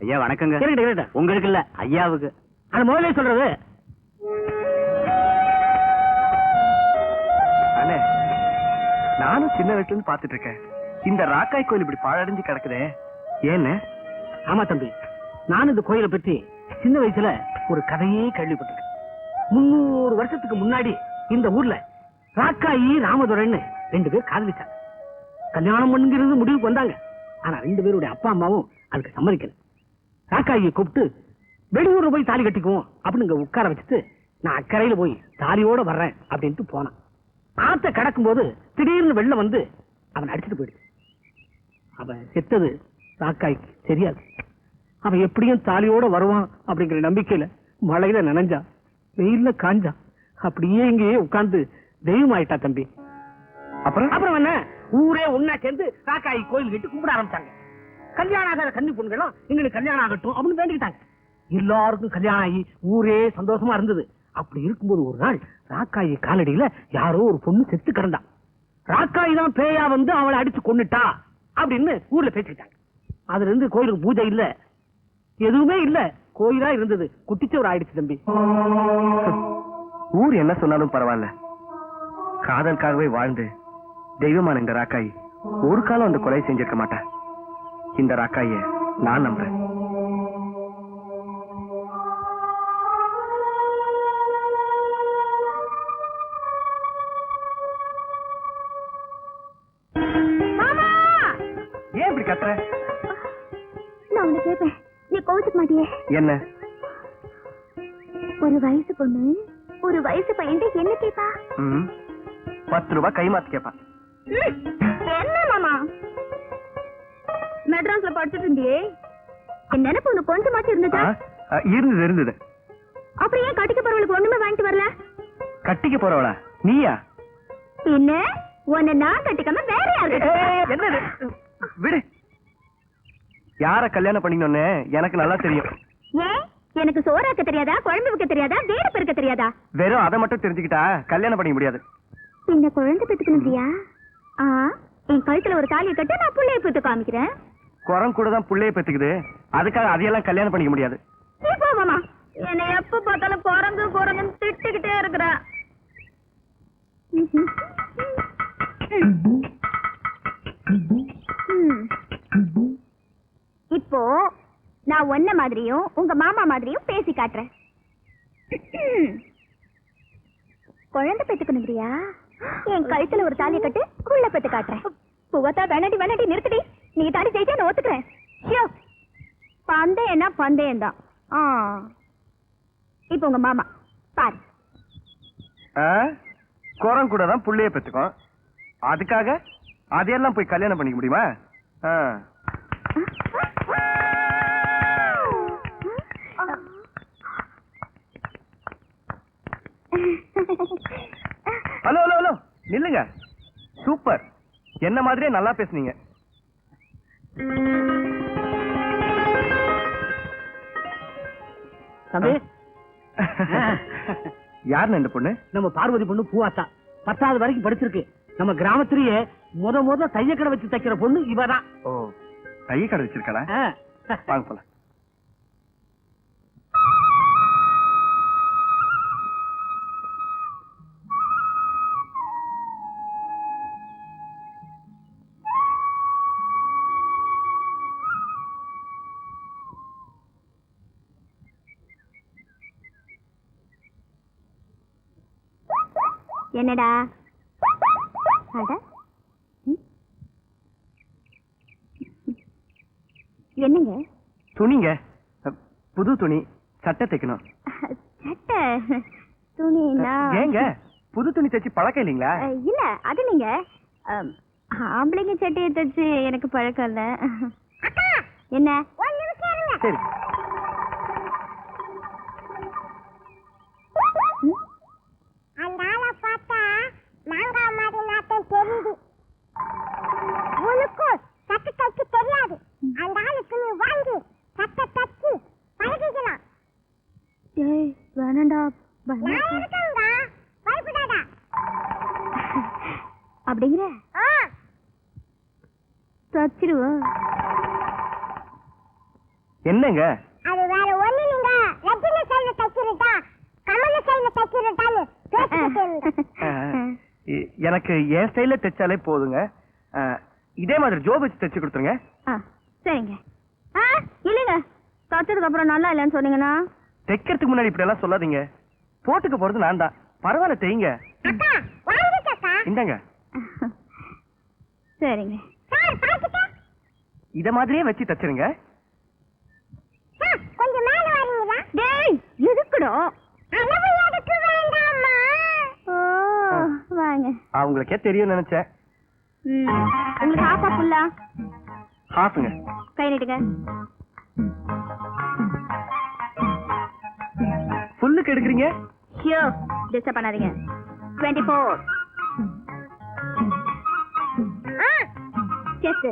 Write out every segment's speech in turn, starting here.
ஐயா வணக்கங்க. உங்களுக்கு இல்ல, ஐயாவுக்கு. அந்த முதலே சொல்றது. அண்ணே, நானும் சின்ன வயசுல இருந்து பாத்துட்டு இருக்கேன். இந்த ராக்காய் கோயில் இப்படி பாழடைஞ்சு கிடக்குதே, ஏன்னு? ஆமா தம்பி, நானும் இந்த கோயிலை பற்றி சின்ன வயசுல ஒரு கதையே கேள்விப்பட்டிருக்கேன். 300 வருஷத்துக்கு முன்னாடி இந்த ஊர்ல ராக்காயி ராமதுரைன்னு 2 பேர் காதலிச்சாங்க. கல்யாணம் பண்ணுங்கிறது முடிவுக்கு வந்தாங்க. ஆனா 2 பேருடைய அப்பா அம்மாவும் அதுக்கு சம்மதிக்கல. ராக்காயை கூப்பிட்டு வெளியூர்ல போய் தாலி கட்டிக்குவோம் அப்படின்னு இங்க உட்கார வச்சுட்டு, நான் அக்கறையில போய் தாலியோட வர்றேன் அப்படின்ட்டு போனான். ஆத்த கடக்கும் போது திடீர்னு வெள்ளம் வந்து அவன் அடிச்சுட்டு போயிடுச்சு. அவன் செத்தது ராக்காய்க்கு தெரியாது. அவன் எப்படியும் தாலியோட வருவான் அப்படிங்கிற நம்பிக்கையில மழையில நனைஞ்சா, வெயில்ல காஞ்சா, அப்படியே இங்கேயே உட்கார்ந்து தெய்வம் ஆயிட்டா தம்பி. அப்புறம் என்ன, ஊரே ஒன்னா சேர்ந்து ராக்காயி கோயில் கிட்ட கும்பிட ஆரம்பிச்சாங்க. கல்யாணம் ஆகாத கன்னி பொண்ணுகளும் எங்களுக்கு கல்யாணம் ஆகட்டும் அப்படின்னு வேண்டிக்கிட்டாங்க. எல்லாருக்கும் கல்யாணம் ஆகி ஊரே சந்தோஷமா இருந்தது. அப்படி இருக்கும்போது ஒரு நாள் ராக்காயி காலடியில யாரோ ஒரு பொண்ணு செத்து கிடந்தான். ராக்காயி தான் பேயா வந்து அவளை அடிச்சு கொன்னுட்டா அப்படின்னு ஊர்ல பேசிக்கிட்டாங்க. அதுல இருந்து கோயிலுக்கு பூஜை இல்ல, எதுவுமே இல்ல, கோயிலா இருந்தது குட்டிச்சோர் ஆயிடுச்சு தம்பி. ஊர் என்ன சொன்னாலும் பரவாயில்ல, காதலுக்காகவே வாழ்ந்து தெய்வமான இந்த ராக்காயி ஒரு காலம் அந்த கொலை செஞ்சிருக்க மாட்டா. இந்த ராக்காய நான் நம்புறேன். ஏன் இப்படி கத்துற? நான் உன்னை கேட்பேன், நீ கோவிச்சுக்க மாட்டியே? என்ன? ஒரு வயசு பொண்ணு ஒரு வயசு பையன் என்ன கேப்பா? 10 ரூபாய் கைமாத்து கேப்பா. என்ன மாமா, மெட்ராஸ்ல படிச்சுட்டு இருந்தியே, என் நினைப்பு உனக்கு கொஞ்சமாச்சு இருந்ததா? இருந்தது. அப்புறம் ஏன் கட்டிக்க போறவளுக்கு ஒண்ணுமே வாங்கிட்டு வரல? கட்டிக்க போறவளா நீயா? என்ன உன்னை நான் கட்டிக்காம வேற யாரு? என்னது? விடு. யார கல்யாணம் பண்ணிக்கணும்னு எனக்கு நல்லா தெரியும். ஏன் எனக்கு சோறாக்க தெரியாதா, குழம்பு வைக்க தெரியாதா, வீடு பெருக்க தெரியாதா? வெறும் அதை மட்டும் தெரிஞ்சுக்கிட்டா கல்யாணம் பண்ணிக்க முடியாது. என்ன குழந்தை பெத்துக்கணும்யா? என் கழுத்துல ஒரு தாலியை கட்ட, நான் புள்ளைய பெத்து காமிக்கிறேன். குரம் கூட தான் புள்ளைய பெத்துக்குது, அதுக்காக அதையெல்லாம் கல்யாணம் பண்ணிக்க முடியாது. மாமா, என்னை எப்ப பார்த்தாலும் குரங்கு குரங்குன்னு திட்டுக்கிட்டே இருக்கிற. இப்போ நான் ஒன்ன மாதிரியும் உங்க மாமா மாதிரியும் பேசி காட்டுறேன். குழந்தை பெத்துக்கணுங்கிறியா? என் கழுத்துல ஒரு தாலியை கட்டு, உள்ள பெத்து காட்டுறேன். புவத்தா வேணாடி நிறுத்தடி. நீ தாடி ஜெயிச்சா நான் ஒத்துக்கிறேன். பந்தயம்னா பந்தயம் தான். இப்ப உங்க மாமா பாரு. குரம் கூட தான் புள்ளைய பெத்துக்கும், அதுக்காக அதையெல்லாம் போய் கல்யாணம் பண்ணிக்க முடியுமா? ஹலோ ஹலோ ஹலோ, நில்லுங்க. சூப்பர், என்ன மாதிரியே நல்லா பேசுனீங்க. தம்பி, யாருன்னு இந்த பொண்ணு? நம்ம பார்வதி பொண்ணு பூவாத்தா. 10வது வரைக்கும் படிச்சிருக்கு. நம்ம கிராமத்திலேயே முத தையக்கடை வச்சு தைக்கிற பொண்ணு இவதான். ஓ, தைய கடை வச்சிருக்கா? வாங்க போலாம். என்னடா? என்னங்க? துணிங்க, புது துணி, சட்டை தைக்கணும். சட்டை துணினா? ஏங்க புது துணி தைச்சு பழக்கம் இல்லைங்களா? இல்ல, அது நீங்க ஆம்பளைங்க சட்டையை தைச்சு எனக்கு பழக்கம் இல்ல. என்ன? சரி. அந்த ஆளை பார்த்தா மாங்காய் மாதிரி நாட்டம் தெரியுது. உனக்கும் சட்டை தைக்க தெரியாது. அந்த ஆளுக்கு நீ வாங்கி சட்டை தைச்சு பழகிக்கலாம். ஏய் வேணாண்டா, பயப்படாதா அப்படிங்கிற தச்சிருவோம். என்னங்க? அது வேற ஒண்ணு இல்லைங்க. ரத்தின சைல தைக்கிறதா கமல சைல தைக்கிறதான்னு எனக்கு என் ஸ்டைல தைச்சாலே போதுங்க. இதே மாதிரி ஜோப் வச்சு தைச்சு கொடுத்துருங்க. சரிங்க. இல்லைங்க, தச்சதுக்கு அப்புறம் நல்லா இல்லைன்னு சொன்னீங்கன்னா தைக்கிறதுக்கு முன்னாடி இப்படி எல்லாம் சொல்லாதீங்க. போட்டுக்க போறது நான் தான். பரவாயில்ல, தைங்க. அக்கா வாங்கிக்கக்கா. இந்தாங்க. சரிங்க. சார் பாத்துக்க. இத மாதிரியே வச்சு தச்சிருங்க. சார் கொஞ்சம் மேல வரீங்களா? டேய் எதுக்குடா? அளவு எடுக்க வேண்டாமா? ஓ வாங்க. அவங்களுக்கே தெரியும் நினைச்சேன். உங்களுக்கு ஹாஃபா ஃபுல்லா? ஹாஃப்ங்க. கை நீட்டுங்க. ஃபுல்லுக்கு எடுக்கிறீங்க? ஷியோ டிஸ்டர்ப் பண்ணாதீங்க. 24. செஸ்ட்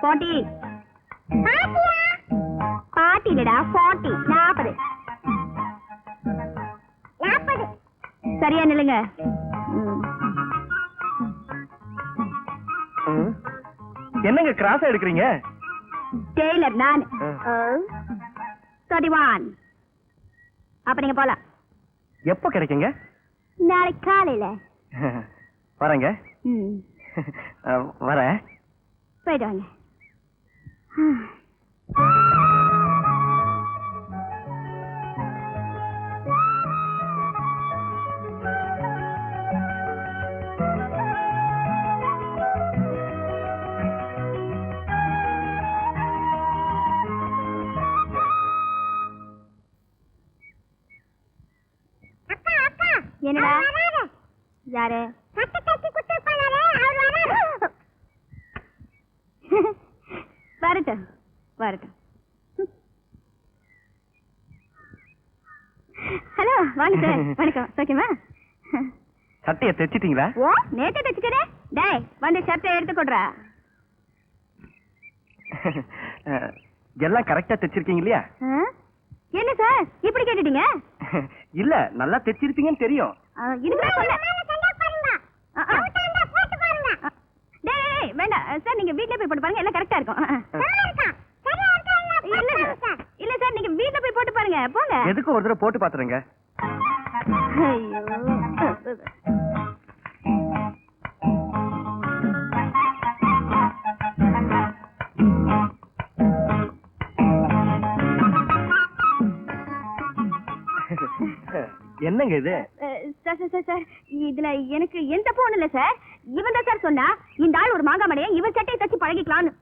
40. பாட்டி இல்லடா 40. 40. சரியா நில்லுங்க. என்னங்க கிராஸா எடுக்கிறீங்க? டெய்லர் நான். 31. அப்ப நீங்க போலாம். எப்போ கிடைக்குங்க? நாளைக்கு காலையில. வரேங்க. வரேன். போயிட்டு வாங்க. என்னடா? யாரு? சட்டை தச்சு குத்து பண்ணாரே அவர் வராரு. வரட்டும் வரட்டும். ஹலோ வாங்க சார். வணக்கம். ஓகேமா? சட்டையை தைச்சிட்டீங்களா? ஓ நேத்தே தைச்சுக்கிறேன். டேய் வந்து சட்டை எடுத்துக்கொடுறா. எல்லாம் கரெக்டா தைச்சிருக்கீங்க இல்லையா? என்ன சார் இப்படி கேட்டுட்டீங்க? இல்ல, நல்லா தைச்சிருப்பீங்கன்னு தெரியும். இதுக்கு சொல்ல. டேய் வேண்டாம் சார், நீங்க வீட்ல போய் போட்டு பாருங்க, எல்லாம் கரெக்டா இருக்கும். இல்ல சார், நீங்க வீட்ல போய் போட்டு பாருங்க. போங்க. எதுக்கு ஒரு தடவை போட்டு பாத்துருங்க. ஐயோ என்னங்க இது? சார் சார் சார் இதுல எனக்கு எந்த போன் இல்ல சார். இவன் தான் சார் சொன்னா இந்த ஆள் ஒரு மாங்காமடைய இவன் சட்டையை தச்சு பழகிக்கலான்னு.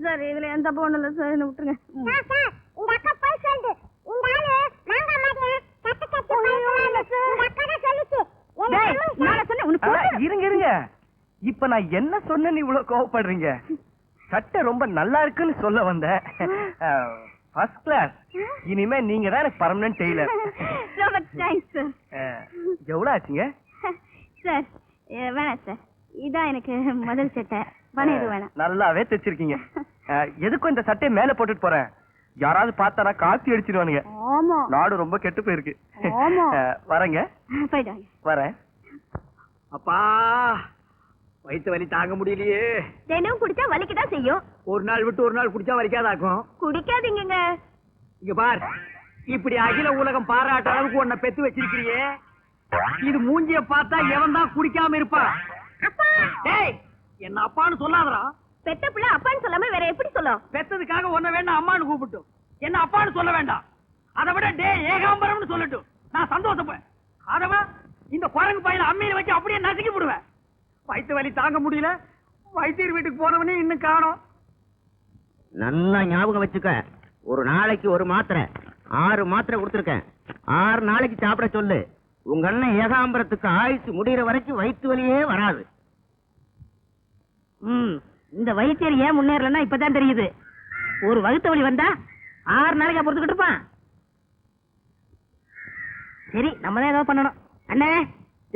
சார் இதுல எந்த போன் இல்ல சார், என்ன விட்டுருங்க. சார் சார் இந்த அக்கா போய் சொல்லுது. இந்த ஆளு மாங்கா மாதிரியா சட்டை தச்சு பழகுறான்னு இந்த அக்கா தான் சொல்லுச்சு. டேய் நான் சொன்னேன் உனக்கு. இருங்க இருங்க, இப்ப நான் என்ன சொன்னேன்னு இவ்வளவு கோவப்படுறீங்க? சட்டை ரொம்ப நல்லா இருக்குன்னு சொல்ல வந்தேன். First class. இனிமே நீங்க தான் எனக்கு பர்மனன்ட் டெய்லர். ரொம்ப தேங்க்ஸ் சார். எவ்வளவு ஆச்சுங்க? சார் வேணாம் சார், இதான் எனக்கு முதல் சட்டை. பணம் எதுவும் வேணாம். நல்லாவே தைச்சிருக்கீங்க. எதுக்கும் இந்த சட்டையை மேல போட்டுட்டு போறேன். யாராவது பார்த்தானா காப்பி அடிச்சிருவானுங்க. ஆமா நாடு ரொம்ப கெட்டு போயிருக்கு. ஆமா. வரேங்க. போயிட்டு வாங்க. வரேன். அப்பா வயிற்று வலி தாங்க முடியலையே. தினமும் குடிச்சா வலிக்கதான் செய்யும். ஒரு நாள் விட்டு ஒரு நாள் குடிச்சா வலிக்காதாக்கும். குடிக்காதீங்க. இங்க பார், இப்படி அகில உலகம் பாராட்ட அளவுக்கு உன்னை பெத்து வச்சிருக்கிறியே, இது மூஞ்சிய பார்த்தா எவன் தான் குடிக்காம இருப்பான்? டேய் என்ன அப்பான்னு சொல்லாதடா. பெத்த பிள்ளை அப்பான்னு சொல்லாம வேற எப்படி சொல்லும்? பெத்ததுக்காக உன்னை வேண்டாம் அம்மான்னு கூப்பிட்டும், என்ன அப்பான்னு சொல்ல வேண்டாம். அதை விட டே ஏகாம்பரம்னு சொல்லட்டும், நான் சந்தோஷப்பேன். அதவா இந்த குரங்கு பையனை அம்மியில வச்சு அப்படியே நசுக்கி விடுவேன். வயிற்று வலி தாங்க முடியல, வைத்தியர் வீட்டுக்கு போனவனே இன்னும் காணோம். நல்லா ஞாபகம் வச்சுக்க, ஒரு நாளைக்கு ஒரு மாத்திரை 6 மாத்திரை கொடுத்துருக்கேன். 6 நாளைக்கு சாப்பிட சொல்லு. உங்க அண்ணன் ஏகாம்பரத்துக்கு ஆயுசு முடிகிற வரைக்கும் வயிற்று வலியே வராது. இந்த வைத்தியர் ஏன் முன்னேறலன்னா இப்பதான் தெரியுது. ஒரு வகுத்த வலி வந்தா 6 நாளைக்கு பொறுத்துக்கிட்டு இருப்பான். சரி நம்ம தான் ஏதாவது பண்ணணும். அண்ணே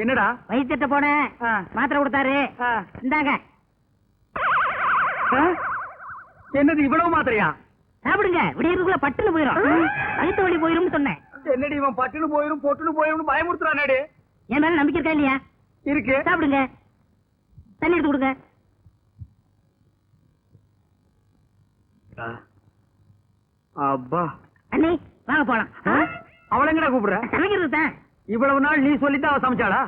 என்னடா? வைத்தியத்தை போனேன், மாத்திரை கொடுத்தாரு, இந்தாங்க. என்னது இவ்வளவு மாத்திரையா? சாப்பிடுங்க, விடியறதுக்குள்ள பட்டுன்னு போயிடும். வயிற்று வலி போயிரும் சொன்னேன். என்னடி இவன் பட்டுன்னு போயிரும் பொட்டுன்னு போயிரும் பயமுறுத்துறானே. என் மேல நம்பிக்கை இருக்கா இல்லையா? இருக்கு. சாப்பிடுங்க, தண்ணி எடுத்து கொடுங்க. அப்பா அண்ணே வாங்க போலாம். அவளை எங்கடா கூப்பிடுற? சமைக்கிறது தான். இவ்வளவு நாள் நீ சொல்லித்தான் அவ சமைச்சாளா?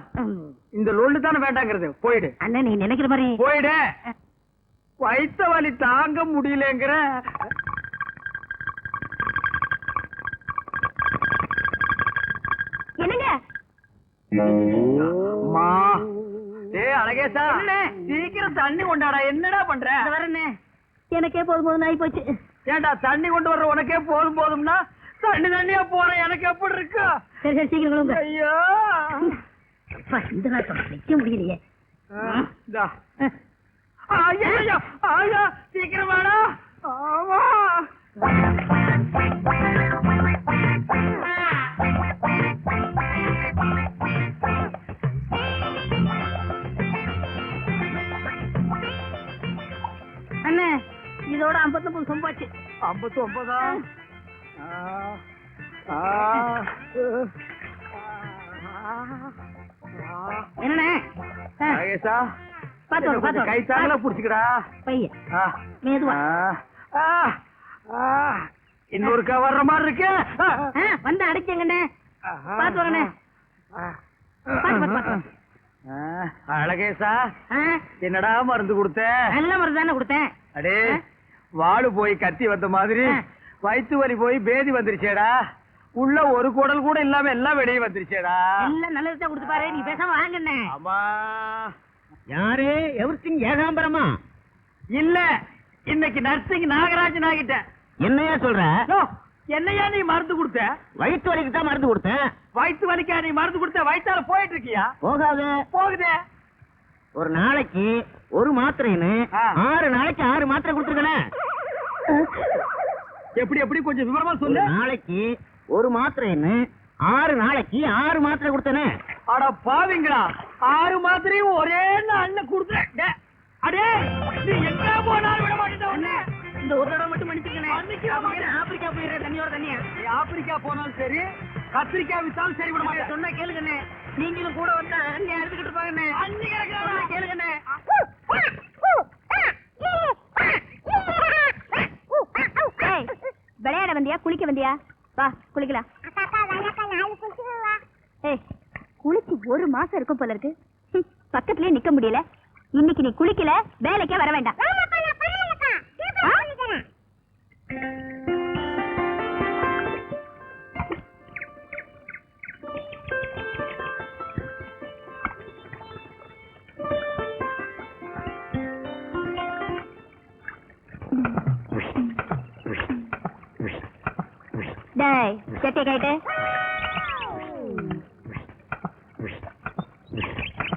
இந்த லொல்லு தானே வேண்டாங்கிறது. போயிடு அண்ணன் நீ நினைக்கிற மாதிரி. போயிடு. வயித்த வலி தாங்க முடியலங்கிற. என்னங்க அம்மா அழகேசா சீக்கிரம் தண்ணி கொண்டாடா. என்னடா பண்ற? வரண்ணே எனக்கே போதும் போதும் ஆகி போச்சு. ஏண்டா தண்ணி கொண்டு வர்ற உனக்கே போதும் போதும்னா தண்ணியா போற எனக்கு எப்படி இருக்கு? சரி சரி சீக்கிரம் கிளம்புங்க. ஐயோ அப்பா, இந்த நாட்டம் நிக்க முடியலையே. இந்தா. ஐயா ஐயா சீக்கிரம் வாடா. ஆமா அண்ணே இதோட 59 சொம்பாச்சு. 59. என்னண்ணே அழகேசா பாத்து வாங்க, பாத்து வாங்க. கை தாங்களா புடிச்சுக்கடா. பைய மேதுவா. இன்னொருக்கா வர்ற மாதிரி இருக்கு. வந்து அடைச்சங்கண்ணே. பாத்து வாங்கண்ணே. அழகேசா என்னடா மருந்து கொடுத்த? நல்ல மருந்து தானே கொடுத்தேன். அடே வாழு போய் கத்தி வந்த மாதிரி வயிற்று வலி போய் பேதி வந்துருச்சேடா. உள்ள ஒரு குடல் கூட இல்லாம எல்லாம் வெளியே வந்துருச்சேடா. எல்லாம் நல்லதுதான் கொடுத்து பாரு. நீ பேசாம வாங்கண்ணே. ஆமா யாரு எவர்சிங் ஏகாம்பரமா? இல்ல இன்னைக்கு நர்சிங் நாகராஜன் ஆகிட்டேன். என்னையா சொல்ற? என்னையா நீ மருந்து கொடுத்த? வயிற்று வலிக்கு தான் மருந்து கொடுத்தேன். வயிற்று வலிக்கா நீ மருந்து கொடுத்த? வயிற்றால போயிட்டு இருக்கியா? போகாது. போகுதே. ஒரு நாளைக்கு ஒரு மாத்திரைன்னு 6 நாளைக்கு 6 மாத்திரை கொடுத்துருக்கேன். எப்படி எப்படி கொஞ்சம் விவரமா ஒரு சொல்லு. நாளைக்கு ஒரு மாத்திரைன்னு 6 நாளைக்கு 6 மாத்திரை கொடுத்தேனே. அட பாவிங்களா, 6 மாத்திரையும் ஒரே நாள்ல கொடுத்த. அடே நீ எங்க போனாலும் விட மாட்டேன். இந்த ஒரு தடவை மட்டும் மன்னிச்சுக்கண்ணே. ஆப்பிரிக்கா போயிடுற தண்ணியோட தண்ணியா. நீ ஆப்பிரிக்கா போனாலும் சரி, கத்திரிக்காய் வித்தாலும் சரி விட மாட்டேன். சொன்னா கேளுங்கண்ணே. நீங்களும் கூட வந்தா அண்ணி அறுத்துக்கிட்டு இருப்பாங்கண்ணே. அண்ணி கிடக்குறாங்க. கேளுங்கண்ணே. ஏய், விளையாட வந்தியா குளிக்க வந்தியா? வா குளிக்கலாம். அக்கா வணக்கம். நாலு குடிச்சுவா. ஏய், குளிச்சு 1 மாசம் இருக்கும் போல இருக்கு. பக்கத்துலயே நிக்க முடியல. இன்னைக்கு நீ குளிக்கல, வேலைக்கே வர வேண்டாம். டேய் சட்டை கைட்டு.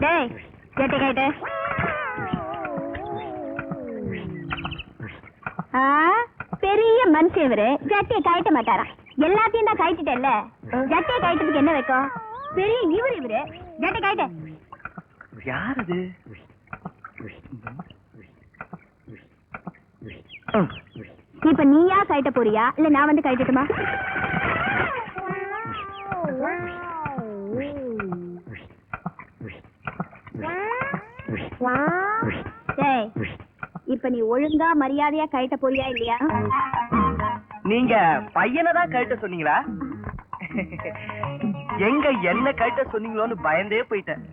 டேய் சட்டை கைட்டு. பெரிய மனுஷன் இவரு ஜட்டியை கழட்ட மாட்டாராம். எல்லாத்தையும் தான் கழட்டிட்டேல்ல, ஜட்டியை கழட்டதுக்கு என்ன வைக்கும்? பெரிய இவரு ஜட்டை கழட்ட. யார் அது? இப்ப நீயா கழட்ட போறியா இல்ல நான் வந்து கழட்டட்டுமா? டேய், இப்ப நீ ஒழுங்கா மரியாதையா கழட்ட போறியா இல்லையா? நீங்க பையனை தான் கழட்ட சொன்னீங்களா? எங்க என்ன கழட்ட சொன்னீங்களோன்னு பயந்தே போயிட்டேன்.